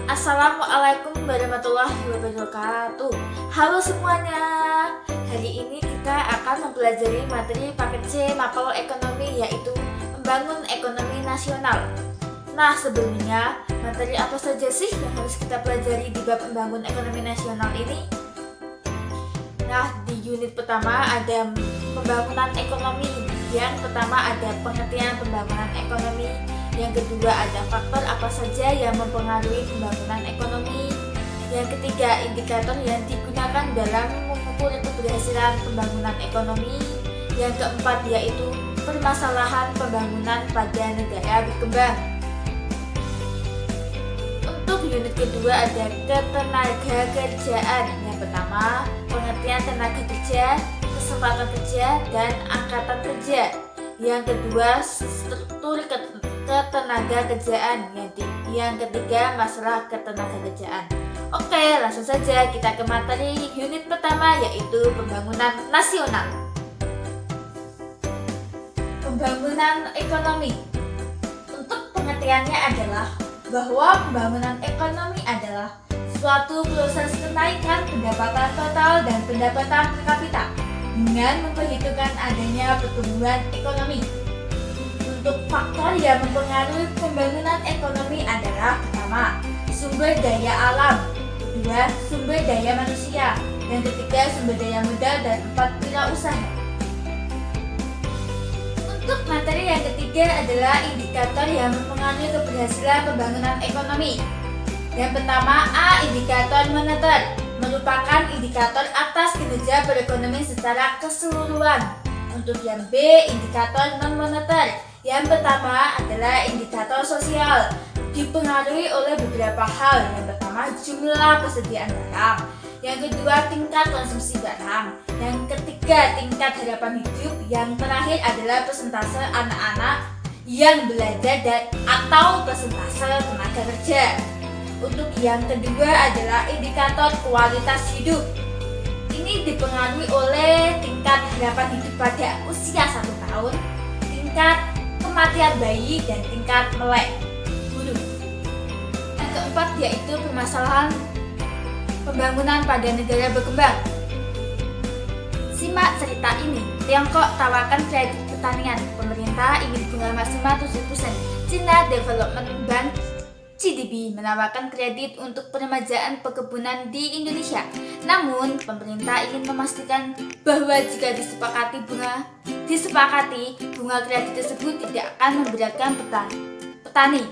Assalamualaikum warahmatullahi wabarakatuh. Halo semuanya. Hari ini kita akan mempelajari materi paket C mapel ekonomi, yaitu membangun ekonomi nasional. Nah, sebelumnya materi apa saja sih yang harus kita pelajari di bab membangun ekonomi nasional ini? Nah, di unit pertama ada pembangunan ekonomi. Yang pertama ada pengertian pembangunan ekonomi. Yang kedua ada faktor apa saja yang mempengaruhi pembangunan ekonomi. Yang ketiga, indikator yang digunakan dalam mengukur keberhasilan pembangunan ekonomi. Yang keempat yaitu permasalahan pembangunan pada negara berkembang. Untuk unit kedua ada ketenaga kerjaan. Yang pertama, pengertian tenaga kerja, kesempatan kerja, dan angkatan kerja. Yang kedua, struktur ketenaga kerjaan. Yang ketiga, masalah ketenaga kerjaan. Oke, langsung saja kita ke materi unit pertama, yaitu pembangunan nasional. Pembangunan ekonomi. Untuk pengertiannya adalah bahwa pembangunan ekonomi adalah suatu proses kenaikan pendapatan total dan pendapatan per kapita dengan memperhitungkan adanya pertumbuhan ekonomi. Untuk faktor yang mempengaruhi pembangunan ekonomi adalah pertama, sumber daya alam, kedua, sumber daya manusia, yang ketiga, sumber daya modal, dan empat, wirausaha. Untuk materi yang ketiga adalah indikator yang mempengaruhi keberhasilan pembangunan ekonomi. Yang pertama, A. Indikator moneter, merupakan indikator atas kinerja perekonomian secara keseluruhan. Untuk yang B, indikator non-moneter. Yang pertama adalah indikator sosial, dipengaruhi oleh beberapa hal. Yang pertama, jumlah persediaan barang. Yang kedua, tingkat konsumsi barang. Yang ketiga, tingkat harapan hidup. Yang terakhir adalah persentase anak-anak yang belajar atau persentase tenaga kerja. Untuk yang kedua adalah indikator kualitas hidup. Ini dipengaruhi oleh tingkat harapan hidup pada usia 1 tahun, tingkat kematian bayi, dan tingkat melek guru. Yang keempat yaitu permasalahan pembangunan pada negara berkembang. Simak cerita ini. Tiongkok tawarkan kredit pertanian. Pemerintah ingin bunga maksimal 7%. China Development Bank CDB menawarkan kredit untuk peremajaan perkebunan di Indonesia. Namun, pemerintah ingin memastikan bahwa jika disepakati bunga kredit tersebut tidak akan memberatkan petani.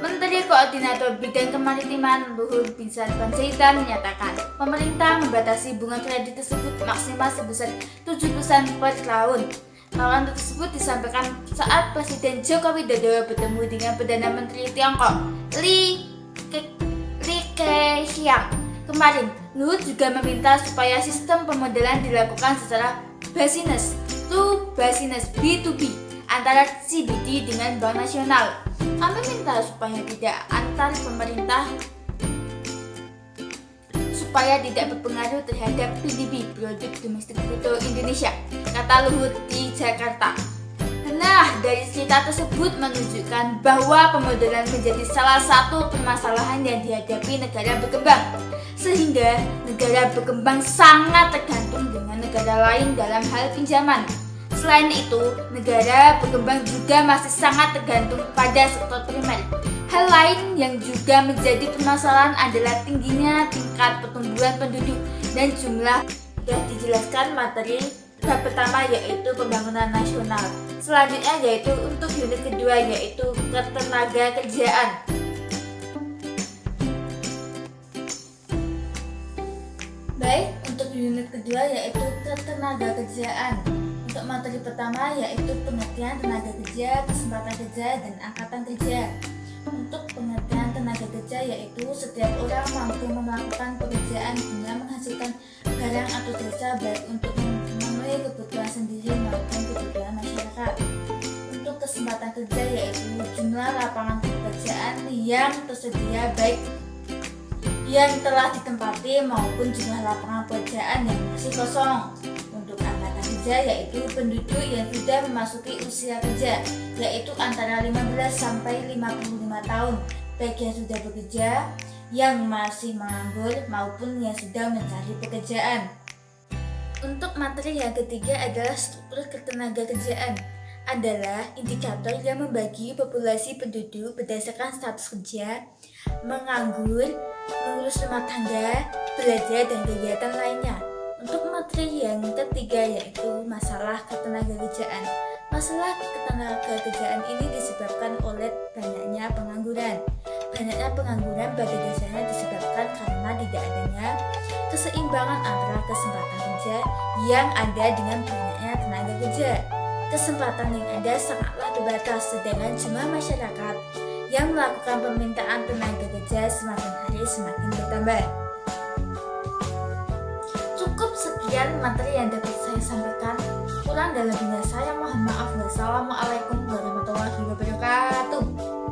Menteri Koordinator Bidang Kemaritiman Luhut Binsar Panjaitan menyatakan pemerintah membatasi bunga kredit tersebut maksimal sebesar 7% per tahun. Tawaran tersebut disampaikan saat Presiden Joko Widodo bertemu dengan Perdana Menteri Tiongkok Li Keqiang kemarin. Luhut juga meminta supaya sistem pemodelan dilakukan secara business to business (B2B) antara CBD dengan Bank Nasional. Kami minta supaya tidak berpengaruh terhadap PDB (Produk Domestik Bruto Indonesia), kata Luhut di Jakarta. Nah, dari cerita tersebut menunjukkan bahwa pemodelan menjadi salah satu permasalahan yang dihadapi negara berkembang, sehingga negara berkembang sangat tergantung dengan negara lain dalam hal pinjaman. Selain itu, negara berkembang juga masih sangat tergantung pada sektor primer. Hal lain yang juga menjadi permasalahan adalah tingginya tingkat pertumbuhan penduduk dan jumlah. Sudah dijelaskan materi bab pertama, yaitu pembangunan nasional. Selanjutnya yaitu untuk unit kedua, yaitu ketenaga kerjaan. Baik, untuk unit kedua yaitu ketenaga kerjaan. Untuk materi pertama yaitu pengertian tenaga kerja, kesempatan kerja, dan angkatan kerja. Untuk pengertian tenaga kerja yaitu setiap orang mampu melakukan pekerjaan guna menghasilkan barang atau jasa, baik untuk memenuhi kebutuhan sendiri maupun kebutuhan masyarakat. Untuk kesempatan kerja yaitu jumlah lapangan pekerjaan yang tersedia, baik yang telah ditempati maupun jumlah lapangan pekerjaan yang masih kosong. Untuk angkatan kerja yaitu penduduk yang sudah memasuki usia kerja, yaitu antara 15 sampai 55 tahun, baik yang sudah bekerja yang masih menganggur maupun yang sedang mencari pekerjaan. Untuk materi yang ketiga adalah struktur ketenagakerjaan, adalah indikator yang membagi populasi penduduk berdasarkan status kerja, menganggur, mengurus rumah tangga, belajar, dan kegiatan lainnya. Untuk materi yang ketiga yaitu masalah ketenagakerjaan. Masalah ketenagakerjaan ini disebabkan oleh banyaknya pengangguran. Banyaknya pengangguran pada dasarnya disebabkan karena tidak adanya keseimbangan antara kesempatan kerja yang ada dengan banyaknya tenaga kerja. Kesempatan yang ada sangatlah terbatas, sedangkan jumlah masyarakat yang melakukan permintaan tenaga kerja semakin hari semakin bertambah. Cukup sekian materi yang dapat saya sampaikan. Kurang dan lebihnya saya mohon maaf. Wassalamualaikum warahmatullahi wabarakatuh.